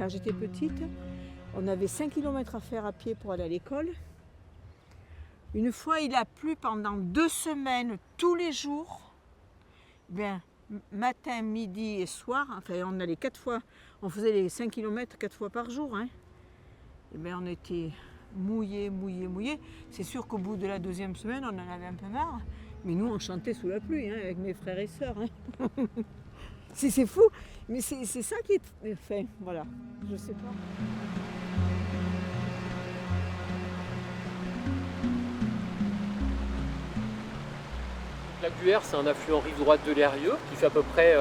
Quand j'étais petite, on avait 5 km à faire à pied pour aller à l'école. Une fois, il a plu pendant 2 semaines, tous les jours. Bien, matin, midi et soir, enfin on allait 4 fois, on faisait les 5 km 4 fois par jour. Hein. Et bien, on était mouillés. C'est sûr qu'au bout de la 2e semaine, on en avait un peu marre. Mais nous, on chantait sous la pluie, hein, avec mes frères et sœurs. Hein. C'est fou, mais c'est ça qui est... Enfin, voilà, je sais pas. La Guère, c'est un affluent rive droite de l'Eyrieux qui fait à peu près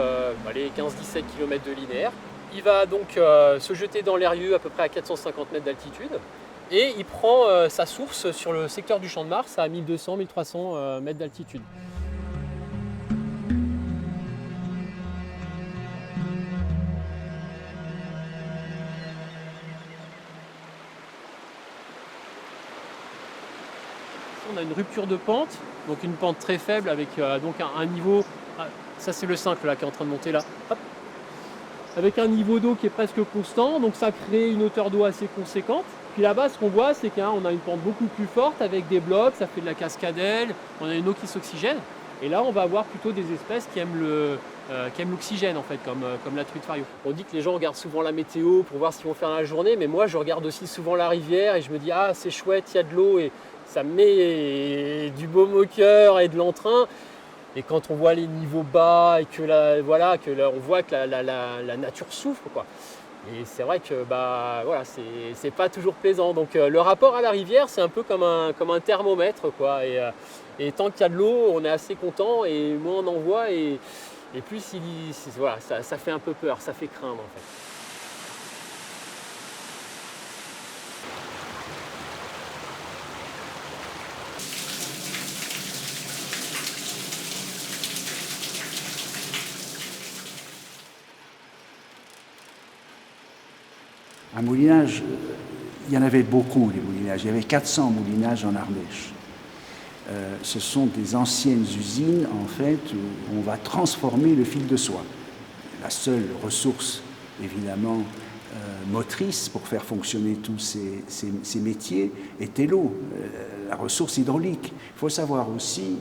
15-17 km de linéaire. Il va donc se jeter dans l'Eyrieux à peu près à 450 mètres d'altitude et il prend sa source sur le secteur du Champ de Mars à 1200-1300 mètres d'altitude. On a une rupture de pente, donc une pente très faible avec donc un niveau, ça c'est le 5 là qui est en train de monter là, hop, avec un niveau d'eau qui est presque constant, donc ça crée une hauteur d'eau assez conséquente. Puis là-bas ce qu'on voit c'est qu'on a une pente beaucoup plus forte avec des blocs, ça fait de la cascadelle, on a une eau qui s'oxygène, et là on va avoir plutôt des espèces qui aiment l'oxygène en fait, comme la truite fario. On dit que les gens regardent souvent la météo pour voir ce qu'ils vont faire dans la journée, mais moi je regarde aussi souvent la rivière et je me dis ah c'est chouette, il y a de l'eau et ça me met du baume au cœur et de l'entrain. Et quand on voit les niveaux bas et que là, on voit que la nature souffre, quoi. Et c'est vrai que c'est pas toujours plaisant. Donc le rapport à la rivière, c'est un peu comme un thermomètre, quoi. Et tant qu'il y a de l'eau, on est assez content et moins on en voit et plus ça fait un peu peur, ça fait craindre en fait. Un moulinage, il y en avait beaucoup, les moulinages. Il y avait 400 moulinages en Ardèche. Ce sont des anciennes usines, en fait, où on va transformer le fil de soie. La seule ressource, évidemment, motrice pour faire fonctionner tous ces métiers était l'eau, la ressource hydraulique. Il faut savoir aussi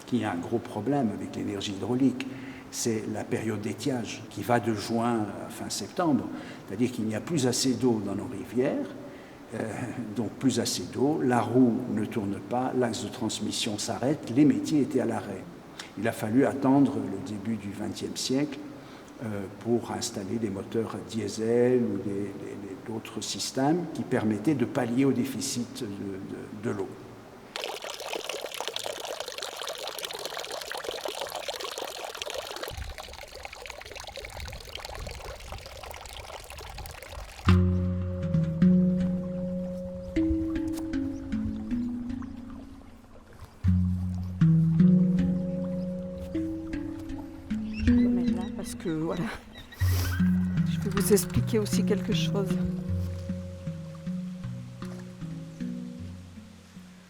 qu'il y a un gros problème avec l'énergie hydraulique. C'est la période d'étiage qui va de juin à fin septembre. C'est-à-dire qu'il n'y a plus assez d'eau dans nos rivières, donc plus assez d'eau, la roue ne tourne pas, l'axe de transmission s'arrête, les métiers étaient à l'arrêt. Il a fallu attendre le début du XXe siècle pour installer des moteurs diesel ou d'autres systèmes qui permettaient de pallier au déficit de l'eau. Parce que voilà, je vais vous expliquer aussi quelque chose.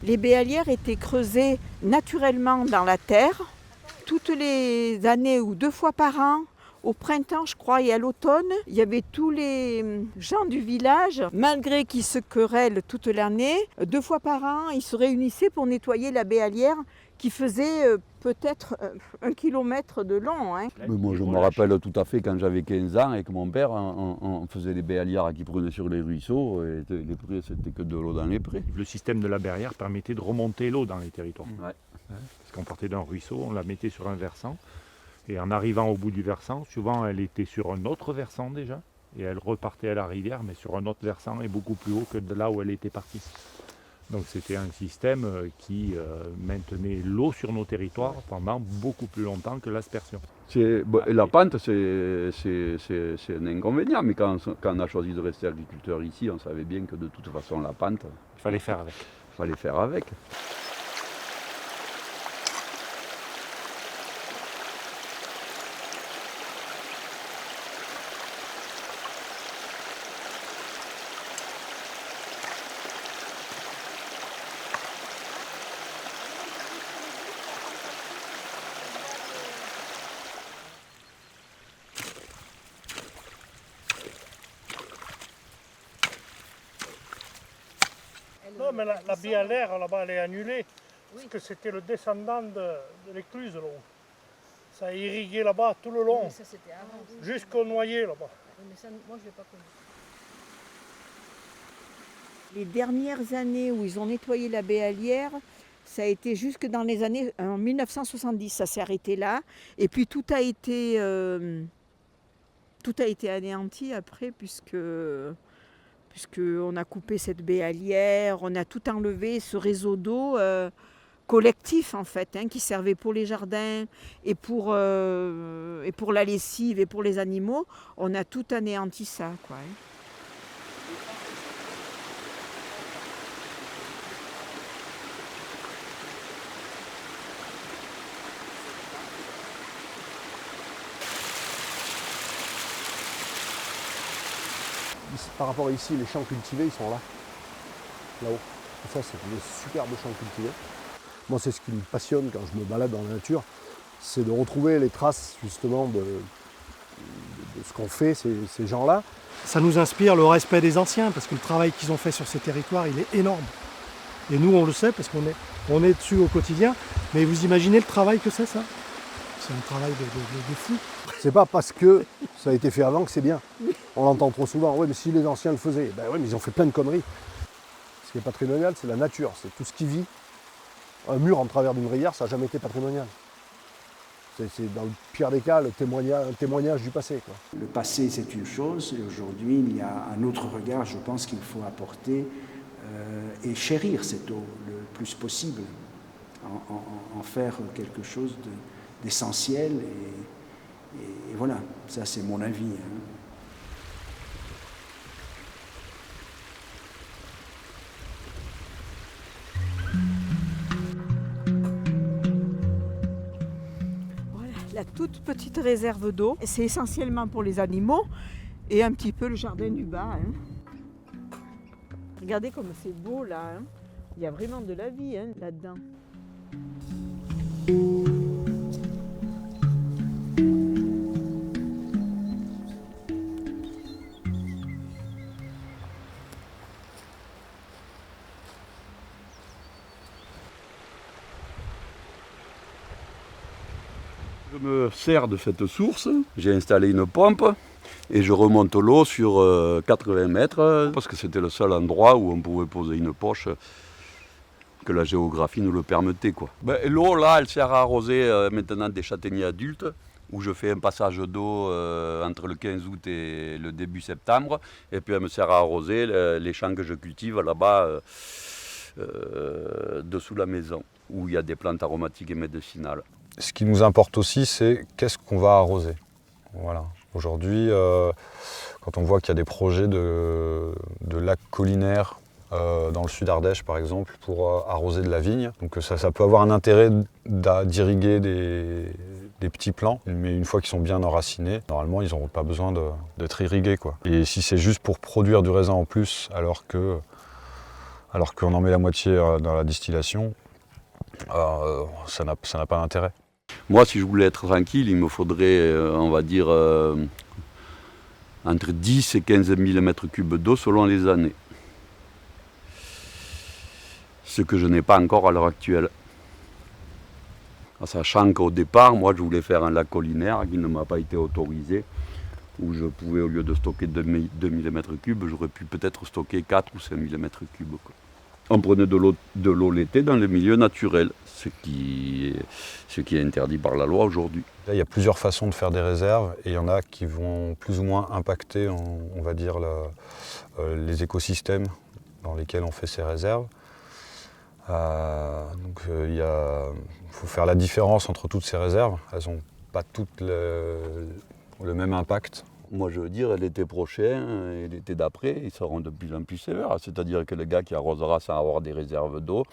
Les béalières étaient creusées naturellement dans la terre, toutes les années ou 2 fois par an. Au printemps, je crois, et à l'automne, il y avait tous les gens du village, malgré qu'ils se querellent toute l'année, 2 fois par an, ils se réunissaient pour nettoyer la béalière qui faisait peut-être 1 kilomètre de long. Hein. Mais moi, je me rappelle tout à fait quand j'avais 15 ans et que mon père, on faisait des béalières qui prenaient sur les ruisseaux et les prés, c'était que de l'eau dans les prés. Le système de la barrière permettait de remonter l'eau dans les territoires. Ouais. Parce qu'on partait d'un ruisseau, on la mettait sur un versant. Et en arrivant au bout du versant, souvent elle était sur un autre versant déjà. Et elle repartait à la rivière, mais sur un autre versant et beaucoup plus haut que de là où elle était partie. Donc c'était un système qui maintenait l'eau sur nos territoires pendant beaucoup plus longtemps que l'aspersion. La pente, c'est un inconvénient, mais quand on a choisi de rester agriculteur ici, on savait bien que de toute façon la pente, Il fallait faire avec. il fallait faire avec. Non, mais la bialaire, là-bas, elle est annulée. Parce que c'était le descendant de l'écluse, là. Ça a irrigué là-bas tout le long. Mais ça, c'était avant. Jusqu'au noyer, là-bas. Mais ça, moi, je l'ai pas connu. Les dernières années où ils ont nettoyé la béalière, ça a été jusque dans les années en 1970, ça s'est arrêté là. Et puis tout a été anéanti après puisqu'on a coupé cette béalière, on a tout enlevé, ce réseau d'eau collectif en fait, qui servait pour les jardins et pour la lessive et pour les animaux. On a tout anéanti ça, quoi. Par rapport à ici, les champs cultivés, ils sont là, là-haut. Ça, c'est des superbes champs cultivés. Moi, c'est ce qui me passionne quand je me balade dans la nature, c'est de retrouver les traces, justement, de ce qu'ont fait ces gens-là. Ça nous inspire le respect des anciens, parce que le travail qu'ils ont fait sur ces territoires, il est énorme. Et nous, on le sait, parce qu'on est dessus au quotidien. Mais vous imaginez le travail que c'est, ça? C'est un travail de fou. C'est pas parce que ça a été fait avant que c'est bien. On l'entend trop souvent. Oui, mais si les anciens le faisaient, ben oui, mais ils ont fait plein de conneries. Ce qui est patrimonial, c'est la nature, c'est tout ce qui vit. Un mur en travers d'une rivière, ça n'a jamais été patrimonial. C'est dans le pire des cas un témoignage du passé, quoi. Le passé, c'est une chose, et aujourd'hui, il y a un autre regard, je pense, qu'il faut apporter et chérir cette eau le plus possible, en faire quelque chose d'essentiel. Et voilà, ça c'est mon avis. Voilà, la toute petite réserve d'eau, c'est essentiellement pour les animaux et un petit peu le jardin du bas. Regardez comme c'est beau là. Il y a vraiment de la vie là-dedans. Je me sers de cette source, j'ai installé une pompe et je remonte l'eau sur 80 mètres parce que c'était le seul endroit où on pouvait poser une poche, que la géographie nous le permettait, quoi. L'eau là, elle sert à arroser maintenant des châtaigniers adultes où je fais un passage d'eau entre le 15 août et le début septembre, et puis elle me sert à arroser les champs que je cultive là-bas dessous la maison où il y a des plantes aromatiques et médicinales. Ce qui nous importe aussi, c'est qu'est-ce qu'on va arroser. Voilà. Aujourd'hui, quand on voit qu'il y a des projets de lacs collinaires dans le sud Ardèche, par exemple, pour arroser de la vigne, donc ça peut avoir un intérêt d'irriguer des petits plants, mais une fois qu'ils sont bien enracinés, normalement, ils n'auront pas besoin d'être irrigués, quoi. Et si c'est juste pour produire du raisin en plus, alors qu'on en met la moitié dans la distillation, ça n'a pas d'intérêt. Moi, si je voulais être tranquille, il me faudrait, on va dire, entre 10 et 15 000 m3 d'eau selon les années. Ce que je n'ai pas encore à l'heure actuelle. En sachant qu'au départ, moi, je voulais faire un lac collinaire qui ne m'a pas été autorisé, où je pouvais, au lieu de stocker 2 000 m3, j'aurais pu peut-être stocker 4 ou 5 000 m3. On prenait de l'eau l'été dans le milieu naturel, ce qui est interdit par la loi aujourd'hui. Là, il y a plusieurs façons de faire des réserves et il y en a qui vont plus ou moins impacter, on va dire, les écosystèmes dans lesquels on fait ces réserves. Donc il faut faire la différence entre toutes ces réserves. Elles n'ont pas toutes le même impact. Moi, je veux dire, l'été prochain et l'été d'après, ils seront de plus en plus sévères. C'est-à-dire que le gars qui arrosera sans avoir des réserves d'eau,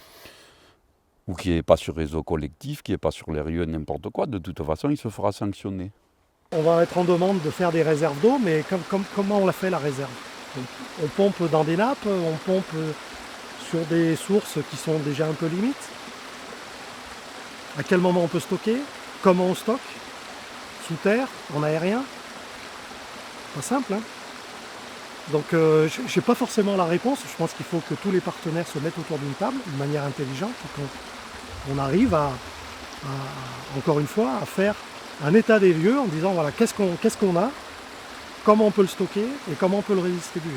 ou qui n'est pas sur réseau collectif, qui n'est pas sur les rieux, n'importe quoi, de toute façon, il se fera sanctionner. On va être en demande de faire des réserves d'eau, mais comment on la fait, la réserve? On pompe dans des nappes, on pompe sur des sources qui sont déjà un peu limites. À quel moment on peut stocker? Comment on stocke? Sous terre? En aérien? Pas simple, hein? Donc je n'ai pas forcément la réponse. Je pense qu'il faut que tous les partenaires se mettent autour d'une table de manière intelligente pour qu'on arrive encore une fois, à faire un état des lieux en disant voilà, qu'est-ce qu'on a, comment on peut le stocker et comment on peut le redistribuer.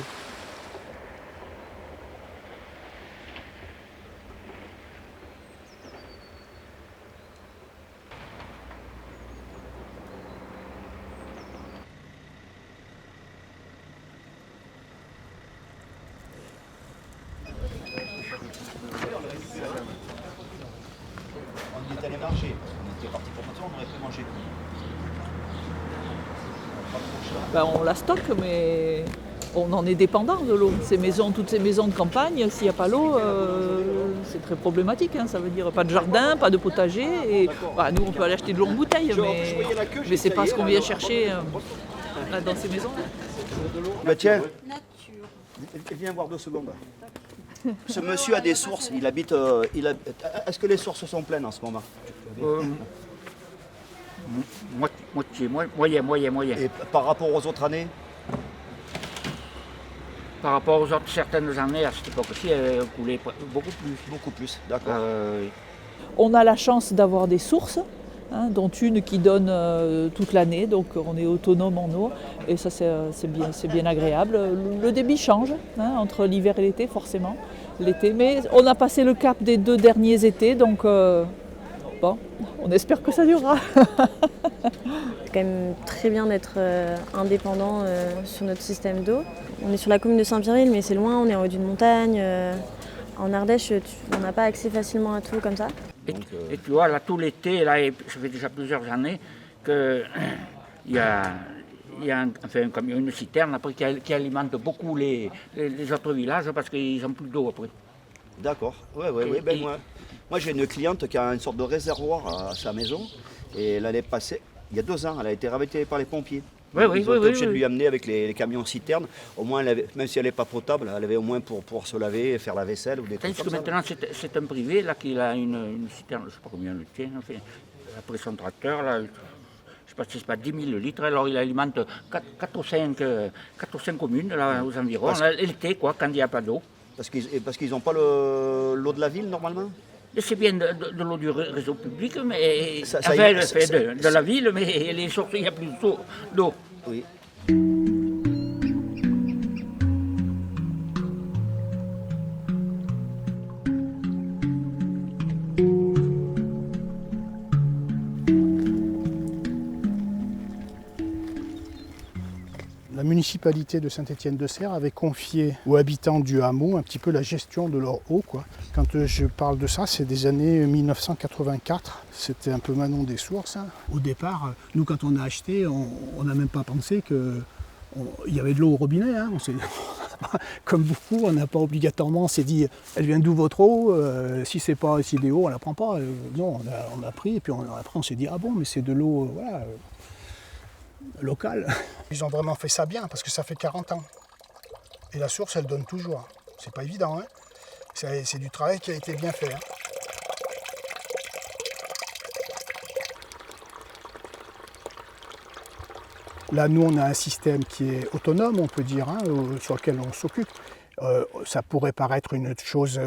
On est allé marcher, on était parti pour manger, on aurait pu manger. On la stocke, mais on en est dépendant de l'eau. Toutes ces maisons de campagne, s'il n'y a pas l'eau, c'est très problématique. Hein. Ça veut dire pas de jardin, pas de potager. Et, nous, on peut aller acheter de l'eau en bouteille, mais c'est pas ce qu'on vient chercher là, dans ces maisons. Tiens, viens voir 2 secondes. Ce monsieur a des sources, il habite... Est-ce que les sources sont pleines en ce moment? Moyen. Et par rapport aux autres années? Par rapport aux autres certaines années, à cette époque-ci, elle coulait beaucoup plus. Beaucoup plus, d'accord. On a la chance d'avoir des sources, dont une qui donne toute l'année, donc on est autonome en eau, et ça c'est bien agréable. Le débit change entre l'hiver et l'été, forcément. L'été, mais on a passé le cap des 2 derniers étés, donc on espère que ça durera. C'est quand même très bien d'être indépendant sur notre système d'eau. On est sur la commune de Saint-Pierreville, mais c'est loin, on est en haut d'une montagne. En Ardèche, on n'a pas accès facilement à tout comme ça. Et tu vois, là, tout l'été, là, ça fait déjà plusieurs années qu'il y a un camion, une citerne après, qui alimente beaucoup les autres villages parce qu'ils n'ont plus d'eau après. D'accord, oui. Moi j'ai une cliente qui a une sorte de réservoir à sa maison et l'année passée, il y a 2 ans, elle a été ravitée par les pompiers. Ils ont été obligés de lui amener avec les camions citernes. Au moins, même si elle n'est pas potable, elle avait au moins pour pouvoir se laver et faire la vaisselle ou des trucs comme ça. Maintenant, c'est un privé là, qui a une citerne, je ne sais pas combien elle tient, après son tracteur, là, je ne sais pas si c'est pas 10 000 litres, alors il alimente 4 ou 5 communes là, aux environs, l'été, quand il n'y a pas d'eau. Parce qu'ils n'ont pas l'eau de la ville, normalement? C'est bien de l'eau du réseau public, mais de la ville, mais les sources, il n'y a plus d'eau. Oui. La municipalité de Saint-Étienne-de-Serres avait confié aux habitants du hameau un petit peu la gestion de leur eau, quoi. Quand je parle de ça, c'est des années 1984. C'était un peu Manon des sources. Au départ, nous, quand on a acheté, on n'a même pas pensé qu'il y avait de l'eau au robinet. Comme beaucoup, on n'a pas obligatoirement, on s'est dit, elle vient d'où votre eau? Si c'est pas ici des eaux, on la prend pas. Non, on a pris, et puis après on s'est dit, ah bon, mais c'est de l'eau, locale. Ils ont vraiment fait ça bien, parce que ça fait 40 ans. Et la source, elle donne toujours. C'est pas évident, c'est du travail qui a été bien fait. Là, nous, on a un système qui est autonome, on peut dire, sur lequel on s'occupe. Ça pourrait paraître une chose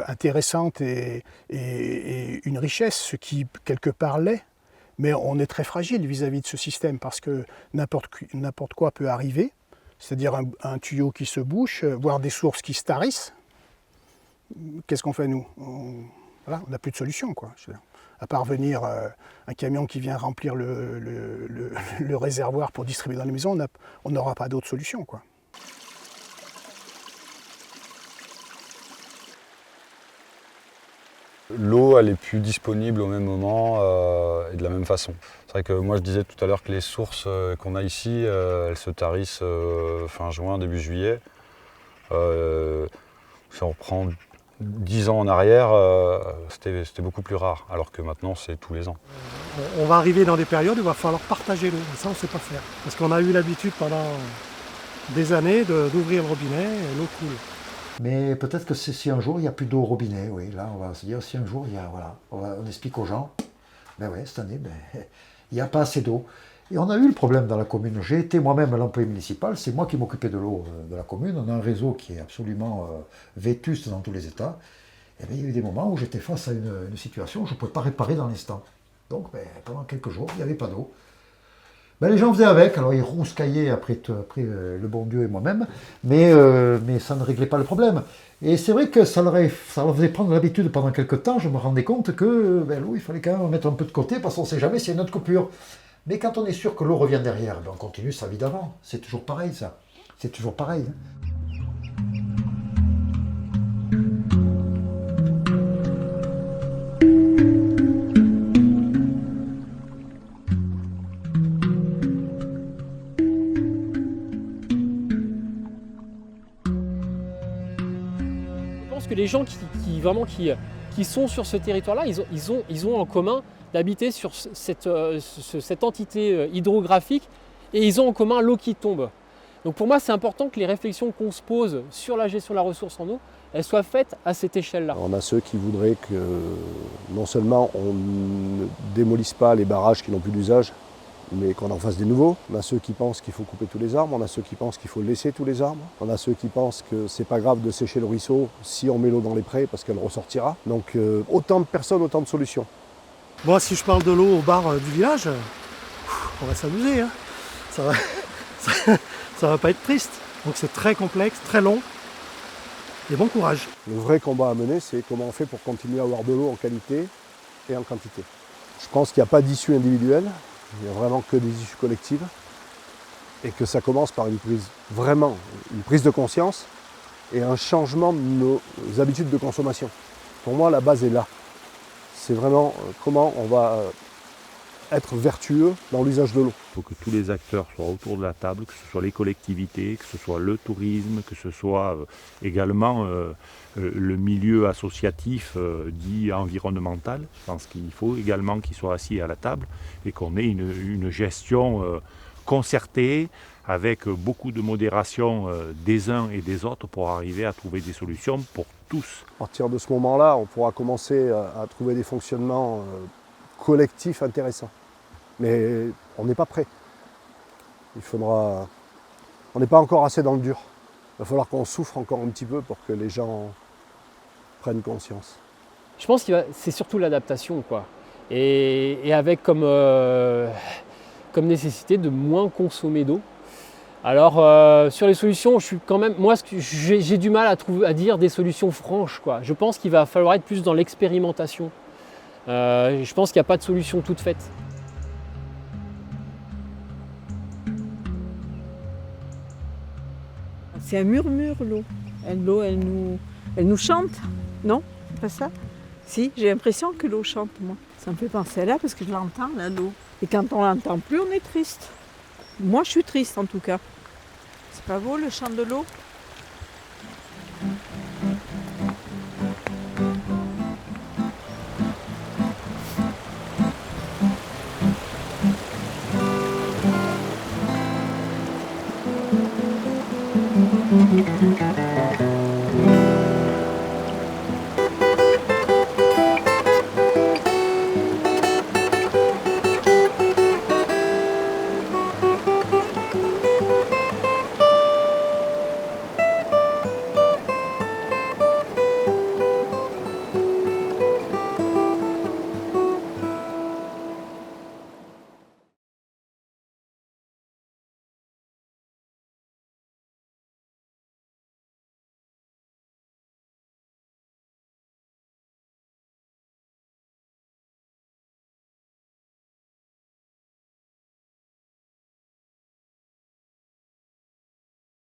intéressante et une richesse, ce qui, quelque part, l'est. Mais on est très fragile vis-à-vis de ce système parce que n'importe quoi peut arriver, c'est-à-dire un tuyau qui se bouche, voire des sources qui se tarissent. Qu'est-ce qu'on fait, nous? On n'a plus de solution, quoi. À part venir un camion qui vient remplir le réservoir pour distribuer dans les maisons, on n'aura pas d'autre solution, quoi. L'eau, elle est plus disponible au même moment et de la même façon. C'est vrai que moi, je disais tout à l'heure que les sources qu'on a ici, elles se tarissent fin juin, début juillet. Si on reprend 10 ans en arrière, c'était beaucoup plus rare, alors que maintenant, c'est tous les ans. On va arriver dans des périodes où il va falloir partager l'eau. Ça, on ne sait pas faire. Parce qu'on a eu l'habitude pendant des années d'ouvrir le robinet et l'eau coule. Mais peut-être que si un jour il n'y a plus d'eau au robinet, oui, là on va se dire si un jour il y a, voilà, on explique aux gens, ben ouais, cette année, il n'y a pas assez d'eau. Et on a eu le problème dans la commune. J'ai été moi-même l'employé municipal, c'est moi qui m'occupais de l'eau de la commune. On a un réseau qui est absolument vétuste dans tous les états. Et bien, il y a eu des moments où j'étais face à une situation où je ne pouvais pas réparer dans l'instant. Donc pendant quelques jours, il n'y avait pas d'eau. Ben, les gens faisaient avec, alors ils rouskaillaient après le bon Dieu et moi-même, mais ça ne réglait pas le problème. Et c'est vrai que ça leur faisait prendre l'habitude pendant quelques temps. Je me rendais compte que l'eau, il fallait quand même en mettre un peu de côté parce qu'on ne sait jamais s'il y a une autre coupure. Mais quand on est sûr que l'eau revient derrière, on continue sa vie d'avant. C'est toujours pareil, ça. C'est toujours pareil. Je pense que les gens qui sont sur ce territoire-là, ils ont en commun d'habiter sur cette entité hydrographique et ils ont en commun l'eau qui tombe. Donc pour moi, c'est important que les réflexions qu'on se pose sur la gestion de la ressource en eau, elles soient faites à cette échelle-là. On a ceux qui voudraient que non seulement on ne démolisse pas les barrages qui n'ont plus d'usage, mais qu'on en fasse des nouveaux. On a ceux qui pensent qu'il faut couper tous les arbres, on a ceux qui pensent qu'il faut laisser tous les arbres, on a ceux qui pensent que c'est pas grave de sécher le ruisseau si on met l'eau dans les prés parce qu'elle ressortira. Donc autant de personnes, autant de solutions. Moi, si je parle de l'eau au bar du village, on va s'amuser. Hein. Ça va pas être triste. Donc c'est très complexe, très long. Et bon courage. Le vrai combat à mener, c'est comment on fait pour continuer à avoir de l'eau en qualité et en quantité. Je pense qu'il n'y a pas d'issue individuelle. Il n'y a vraiment que des issues collectives et que ça commence par une prise de conscience et un changement de nos habitudes de consommation. Pour moi, la base est là. C'est vraiment comment on va être vertueux dans l'usage de l'eau. Il faut que tous les acteurs soient autour de la table, que ce soit les collectivités, que ce soit le tourisme, que ce soit également le milieu associatif dit environnemental. Je pense qu'il faut également qu'ils soient assis à la table et qu'on ait une gestion concertée avec beaucoup de modération des uns et des autres pour arriver à trouver des solutions pour tous. À partir de ce moment-là, on pourra commencer à trouver des fonctionnements collectifs intéressants. Mais on n'est pas prêt. On n'est pas encore assez dans le dur. Il va falloir qu'on souffre encore un petit peu pour que les gens prennent conscience. Je pense que c'est surtout l'adaptation, quoi. Et avec comme nécessité de moins consommer d'eau. Alors sur les solutions, j'ai du mal à dire des solutions franches, quoi. Je pense qu'il va falloir être plus dans l'expérimentation. Je pense qu'il n'y a pas de solution toute faite. C'est un murmure, l'eau. L'eau, elle nous chante, non? C'est pas ça? Si, j'ai l'impression que l'eau chante, moi. Ça me fait penser à là parce que je l'entends, là, l'eau. Et quand on l'entend plus, on est triste. Moi, je suis triste, en tout cas. C'est pas beau, le chant de l'eau?